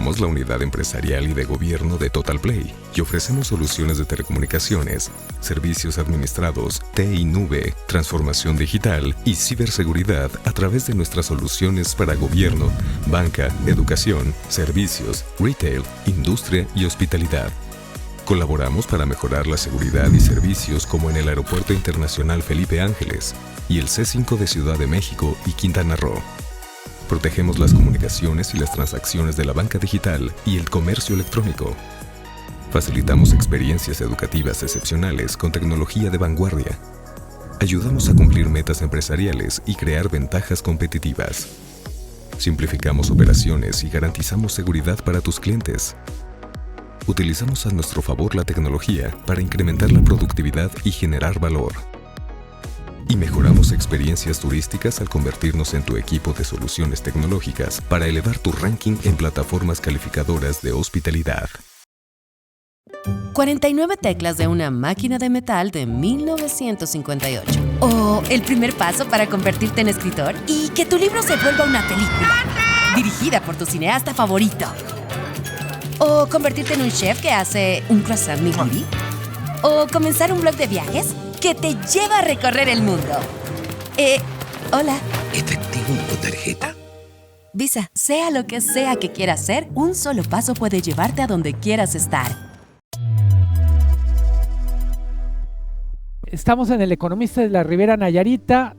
Somos la unidad empresarial y de gobierno de Total Play y ofrecemos soluciones de telecomunicaciones, servicios administrados, TI nube, transformación digital y ciberseguridad a través de nuestras soluciones para gobierno, banca, educación, servicios, retail, industria y hospitalidad. Colaboramos para mejorar la seguridad y servicios como en el Aeropuerto Internacional Felipe Ángeles y el C5 de Ciudad de México y Quintana Roo. Protegemos las comunicaciones y las transacciones de la banca digital y el comercio electrónico. Facilitamos experiencias educativas excepcionales con tecnología de vanguardia. Ayudamos a cumplir metas empresariales y crear ventajas competitivas. Simplificamos operaciones y garantizamos seguridad para tus clientes. Utilizamos a nuestro favor la tecnología para incrementar la productividad y generar valor. Y mejoramos experiencias turísticas al convertirnos en tu equipo de soluciones tecnológicas para elevar tu ranking en plataformas calificadoras de hospitalidad. 49 teclas de una máquina de metal de 1958. O el primer paso para convertirte en escritor y que tu libro se vuelva una película, dirigida por tu cineasta favorito. O convertirte en un chef que hace un croissant nigiri. O comenzar un blog de viajes que te lleva a recorrer el mundo. Hola. ¿Efectivo o tarjeta? Visa, sea lo que sea que quieras ser, un solo paso puede llevarte a donde quieras estar. Estamos en El Economista de la Ribera Nayarita.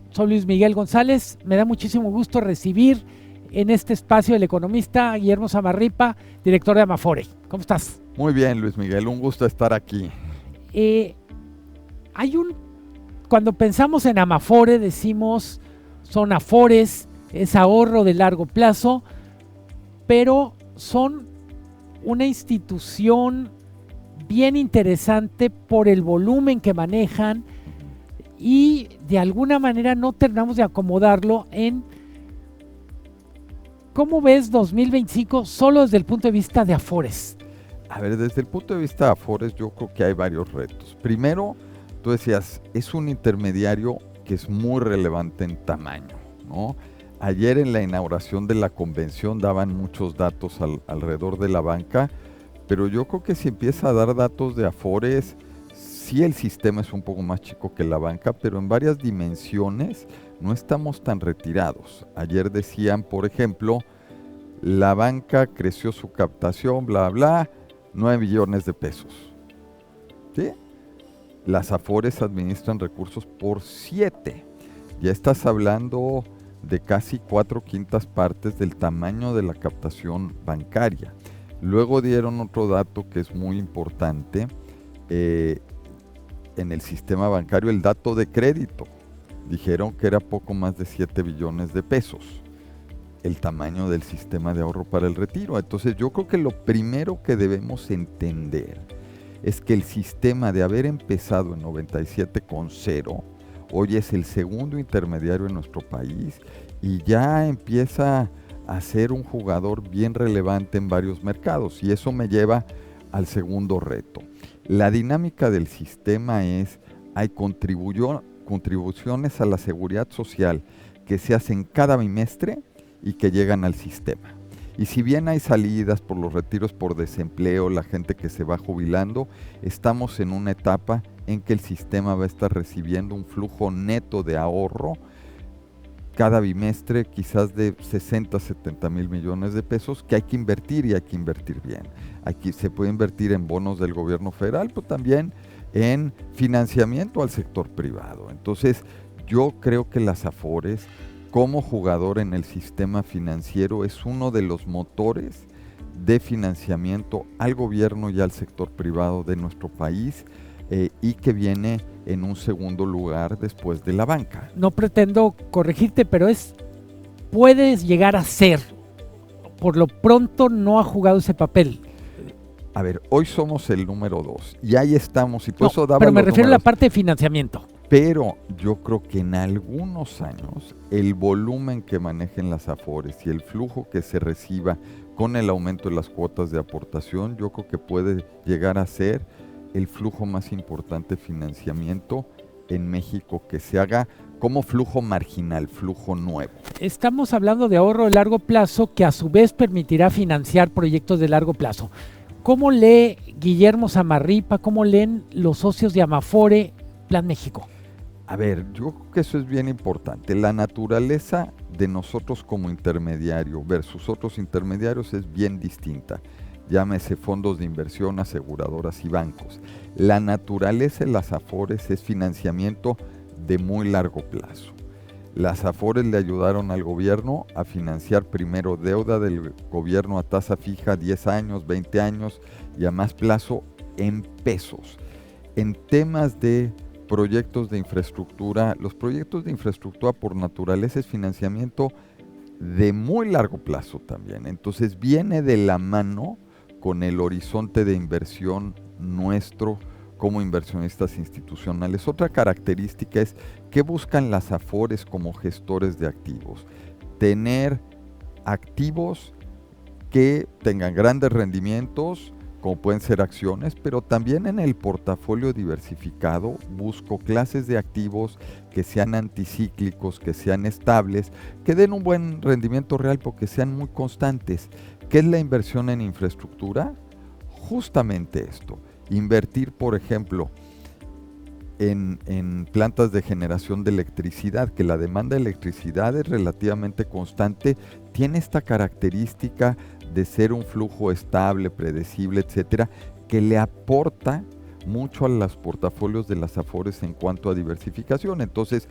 Soy Luis Miguel González. Me da muchísimo gusto recibir en este espacio El Economista a Guillermo Zamarripa, director de Amafore. ¿Cómo estás? Muy bien, Luis Miguel. Un gusto estar aquí. Cuando pensamos en Amafore decimos son afores, es ahorro de largo plazo, pero son una institución bien interesante por el volumen que manejan y de alguna manera no terminamos de acomodarlo en ¿cómo ves 2025 solo desde el punto de vista de afores? A ver, desde el punto de vista de afores yo creo que hay varios retos. Primero, tú decías, es un intermediario que es muy relevante en tamaño, ¿no? Ayer en la inauguración de la convención daban muchos datos alrededor de la banca, pero yo creo que si empieza a dar datos de afores, sí el sistema es un poco más chico que la banca, pero en varias dimensiones no estamos tan retirados. Ayer decían, por ejemplo, la banca creció su captación, bla, bla, 9 billones de pesos. ¿Sí? Las afores administran recursos por 7. Ya estás hablando de casi 4/5 partes del tamaño de la captación bancaria. Luego dieron otro dato que es muy importante en el sistema bancario, el dato de crédito. Dijeron que era poco más de 7 billones de pesos el tamaño del sistema de ahorro para el retiro. Entonces yo creo que lo primero que debemos entender es que el sistema, de haber empezado en 97 con 0, hoy es el segundo intermediario en nuestro país y ya empieza a ser un jugador bien relevante en varios mercados, y eso me lleva al segundo reto. La dinámica del sistema es, hay contribuciones a la seguridad social que se hacen cada bimestre y que llegan al sistema. Y si bien hay salidas por los retiros por desempleo, la gente que se va jubilando, estamos en una etapa en que el sistema va a estar recibiendo un flujo neto de ahorro cada bimestre, quizás de 60, 70 mil millones de pesos, que hay que invertir, y hay que invertir bien. Aquí se puede invertir en bonos del gobierno federal, pero también en financiamiento al sector privado. Entonces, yo creo que las afores, como jugador en el sistema financiero, es uno de los motores de financiamiento al gobierno y al sector privado de nuestro país, y que viene en un segundo lugar después de la banca. No pretendo corregirte, pero puedes llegar a ser. Por lo pronto no ha jugado ese papel. A ver, hoy somos el número 2 y ahí estamos, y por eso daba pero me los refiero a números. la parte de financiamiento. Pero yo creo que en algunos años el volumen que manejen las afores y el flujo que se reciba con el aumento de las cuotas de aportación, yo creo que puede llegar a ser el flujo más importante de financiamiento en México que se haga como flujo marginal, flujo nuevo. Estamos hablando de ahorro de largo plazo que a su vez permitirá financiar proyectos de largo plazo. ¿Cómo lee Guillermo Zamarripa, cómo leen los socios de Amafore Plan México? A ver, yo creo que eso es bien importante. La naturaleza de nosotros como intermediario versus otros intermediarios es bien distinta. Llámese fondos de inversión, aseguradoras y bancos. La naturaleza de las Afores es financiamiento de muy largo plazo. Las Afores le ayudaron al gobierno a financiar primero deuda del gobierno a tasa fija 10 años, 20 años y a más plazo en pesos. En temas de proyectos de infraestructura, los proyectos de infraestructura por naturaleza es financiamiento de muy largo plazo también. Entonces viene de la mano con el horizonte de inversión nuestro como inversionistas institucionales. Otra característica es que buscan las Afores como gestores de activos. Tener activos que tengan grandes rendimientos, como pueden ser acciones, pero también en el portafolio diversificado busco clases de activos que sean anticíclicos, que sean estables, que den un buen rendimiento real porque sean muy constantes. ¿Qué es la inversión en infraestructura? Justamente esto. Invertir, por ejemplo, en plantas de generación de electricidad, que la demanda de electricidad es relativamente constante, tiene esta característica de ser un flujo estable, predecible, etcétera, que le aporta mucho a los portafolios de las Afores en cuanto a diversificación. Entonces,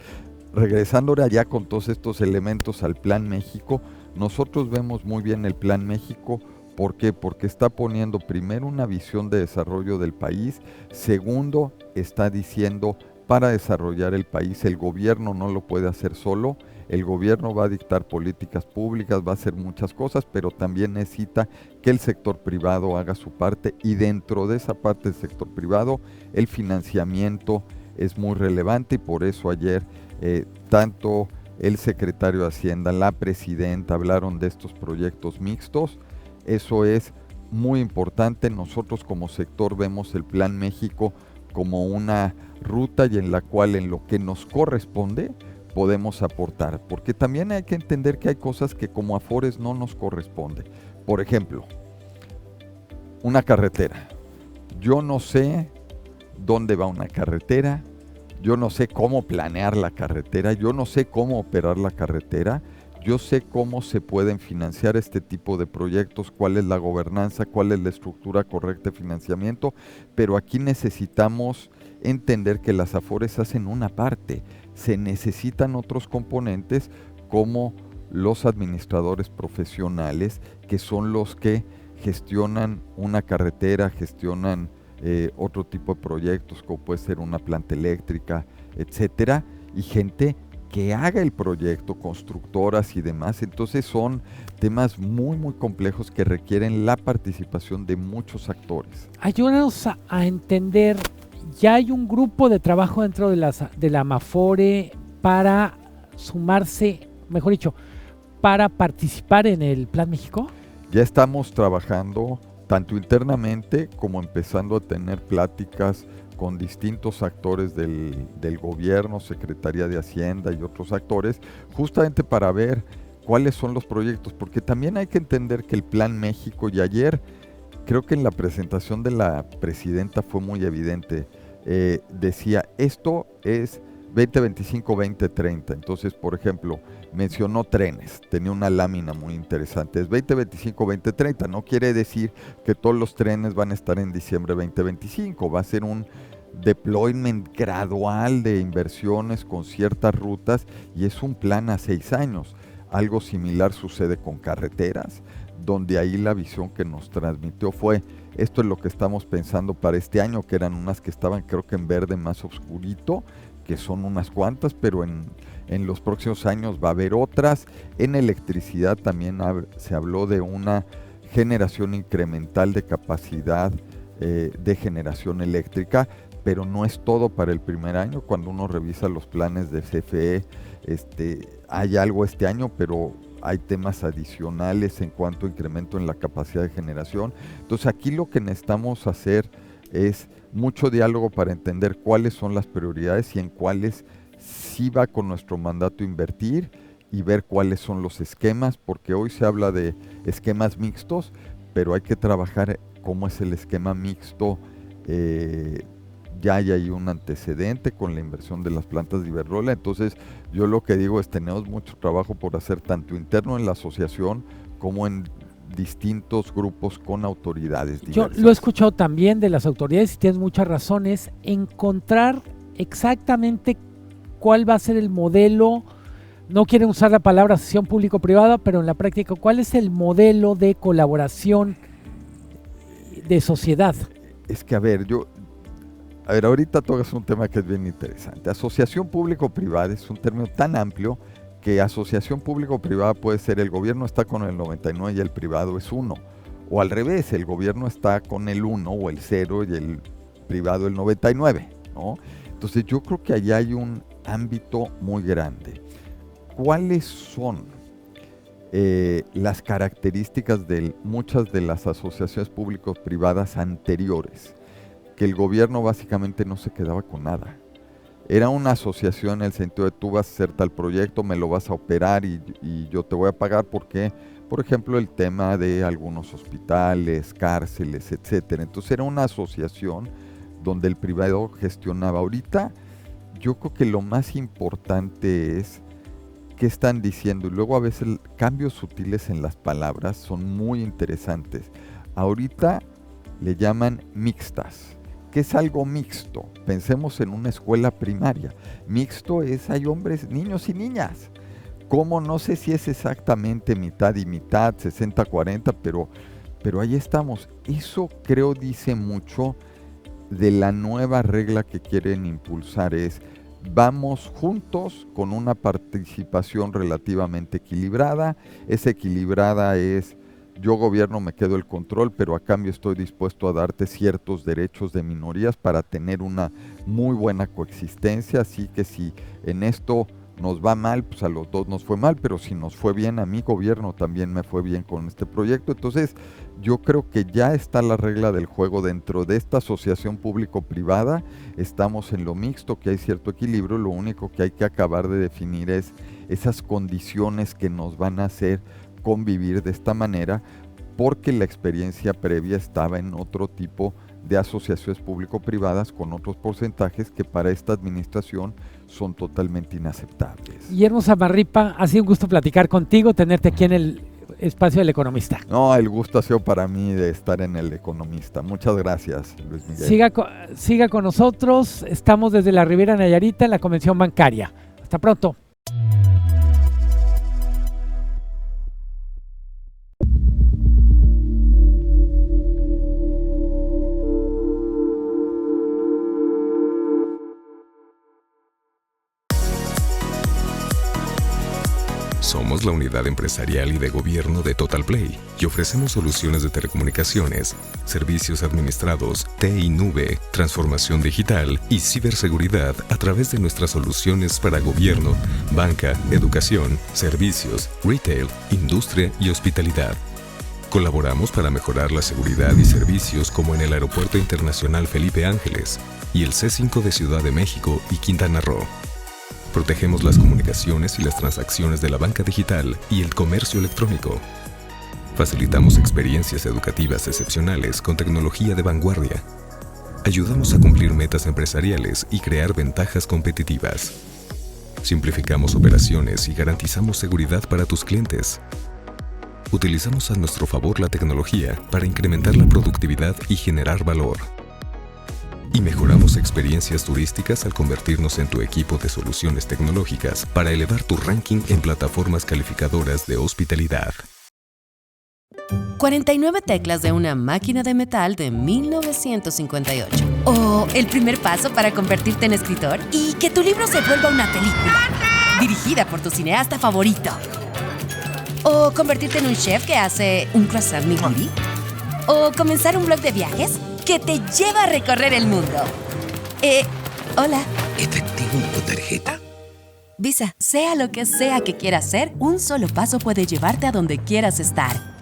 regresando ahora ya con todos estos elementos al Plan México, nosotros vemos muy bien el Plan México. ¿Por qué? Porque está poniendo primero una visión de desarrollo del país, segundo, está diciendo para desarrollar el país el gobierno no lo puede hacer solo, el gobierno va a dictar políticas públicas, va a hacer muchas cosas, pero también necesita que el sector privado haga su parte y dentro de esa parte del sector privado el financiamiento es muy relevante y por eso ayer tanto el secretario de Hacienda, la presidenta hablaron de estos proyectos mixtos. Eso es muy importante. Nosotros como sector vemos el Plan México como una ruta y en la cual en lo que nos corresponde podemos aportar. Porque también hay que entender que hay cosas que como Afores no nos corresponde. Por ejemplo, una carretera. Yo no sé dónde va una carretera. Yo no sé cómo planear la carretera. Yo no sé cómo operar la carretera. Yo sé cómo se pueden financiar este tipo de proyectos, cuál es la gobernanza, cuál es la estructura correcta de financiamiento, pero aquí necesitamos entender que las Afores hacen una parte. Se necesitan otros componentes como los administradores profesionales, que son los que gestionan una carretera, gestionan otro tipo de proyectos, como puede ser una planta eléctrica, etcétera, y gente que haga el proyecto, constructoras y demás. Entonces son temas muy muy complejos que requieren la participación de muchos actores. Ayúdanos a entender, ¿ya hay un grupo de trabajo dentro de la Amafore para sumarse, mejor dicho, para participar en el Plan México? Ya estamos trabajando tanto internamente como empezando a tener pláticas con distintos actores del gobierno, Secretaría de Hacienda y otros actores, justamente para ver cuáles son los proyectos, porque también hay que entender que el Plan México, y ayer creo que en la presentación de la presidenta fue muy evidente, decía, esto es 2025-2030, entonces por ejemplo, mencionó trenes, tenía una lámina muy interesante, es 2025-2030, no quiere decir que todos los trenes van a estar en diciembre 2025, va a ser un deployment gradual de inversiones con ciertas rutas y es un plan a 6 años. Algo similar sucede con carreteras, donde ahí la visión que nos transmitió fue, esto es lo que estamos pensando para este año, que eran unas que estaban creo que en verde más oscurito, que son unas cuantas, pero en los próximos años va a haber otras. En electricidad también se habló de una generación incremental de capacidad de generación eléctrica, pero no es todo para el primer año. Cuando uno revisa los planes de CFE, hay algo este año, pero hay temas adicionales en cuanto a incremento en la capacidad de generación. Entonces aquí lo que necesitamos hacer es mucho diálogo para entender cuáles son las prioridades y en cuáles sí va con nuestro mandato invertir y ver cuáles son los esquemas, porque hoy se habla de esquemas mixtos, pero hay que trabajar cómo es el esquema mixto. Ya hay ahí un antecedente con la inversión de las plantas de Iberdrola. Entonces yo lo que digo es tenemos mucho trabajo por hacer tanto interno en la asociación como en distintos grupos con autoridades diversas. Yo lo he escuchado también de las autoridades y tienes muchas razones, encontrar exactamente cuál va a ser el modelo. No quieren usar la palabra asociación público-privada, pero en la práctica, ¿cuál es el modelo de colaboración de sociedad? Es que, a ver, ahorita tocas un tema que es bien interesante. Asociación público-privada es un término tan amplio que asociación público-privada puede ser el gobierno está con el 99 y el privado es 1. O al revés, el gobierno está con el 1 o el 0 y el privado el 99, ¿no? Entonces yo creo que allá hay un ámbito muy grande. ¿Cuáles son las características de muchas de las asociaciones público-privadas anteriores? Que el gobierno básicamente no se quedaba con nada. Era una asociación en el sentido de tú vas a hacer tal proyecto, me lo vas a operar y yo te voy a pagar porque, por ejemplo, el tema de algunos hospitales, cárceles, etcétera. Entonces era una asociación donde el privado gestionaba. Ahorita yo creo que lo más importante es qué están diciendo y luego a veces cambios sutiles en las palabras son muy interesantes. Ahorita le llaman mixtas. ¿Qué es algo mixto? Pensemos en una escuela primaria. Mixto es, hay hombres, niños y niñas. ¿Cómo? No sé si es exactamente mitad y mitad, 60-40, pero ahí estamos. Eso creo dice mucho de la nueva regla que quieren impulsar. Es, vamos juntos con una participación relativamente equilibrada. Esa equilibrada es, yo gobierno, me quedo el control, pero a cambio estoy dispuesto a darte ciertos derechos de minorías para tener una muy buena coexistencia. Así que si en esto nos va mal, pues a los dos nos fue mal, pero si nos fue bien a mi gobierno también me fue bien con este proyecto. Entonces yo creo que ya está la regla del juego dentro de esta asociación público-privada. Estamos en lo mixto, que hay cierto equilibrio. Lo único que hay que acabar de definir es esas condiciones que nos van a hacer convivir de esta manera, porque la experiencia previa estaba en otro tipo de asociaciones público-privadas con otros porcentajes que para esta administración son totalmente inaceptables. Guillermo Zamarripa, ha sido un gusto platicar contigo, tenerte aquí en el espacio del Economista. No, el gusto ha sido para mí de estar en el Economista. Muchas gracias, Luis Miguel. Siga con nosotros, estamos desde la Riviera Nayarita en la Convención Bancaria. Hasta pronto. Somos la unidad empresarial y de gobierno de Total Play y ofrecemos soluciones de telecomunicaciones, servicios administrados, TI Nube, transformación digital y ciberseguridad a través de nuestras soluciones para gobierno, banca, educación, servicios, retail, industria y hospitalidad. Colaboramos para mejorar la seguridad y servicios como en el Aeropuerto Internacional Felipe Ángeles y el C5 de Ciudad de México y Quintana Roo. Protegemos las comunicaciones y las transacciones de la banca digital y el comercio electrónico. Facilitamos experiencias educativas excepcionales con tecnología de vanguardia. Ayudamos a cumplir metas empresariales y crear ventajas competitivas. Simplificamos operaciones y garantizamos seguridad para tus clientes. Utilizamos a nuestro favor la tecnología para incrementar la productividad y generar valor. Y mejoramos experiencias turísticas al convertirnos en tu equipo de soluciones tecnológicas para elevar tu ranking en plataformas calificadoras de hospitalidad. 49 teclas de una máquina de metal de 1958. O el primer paso para convertirte en escritor y que tu libro se vuelva una película, dirigida por tu cineasta favorito. O convertirte en un chef que hace un croissant nigiri. O comenzar un blog de viajes que te lleva a recorrer el mundo. Hola. ¿Efectivo o tarjeta? Visa, sea lo que sea que quieras ser, un solo paso puede llevarte a donde quieras estar.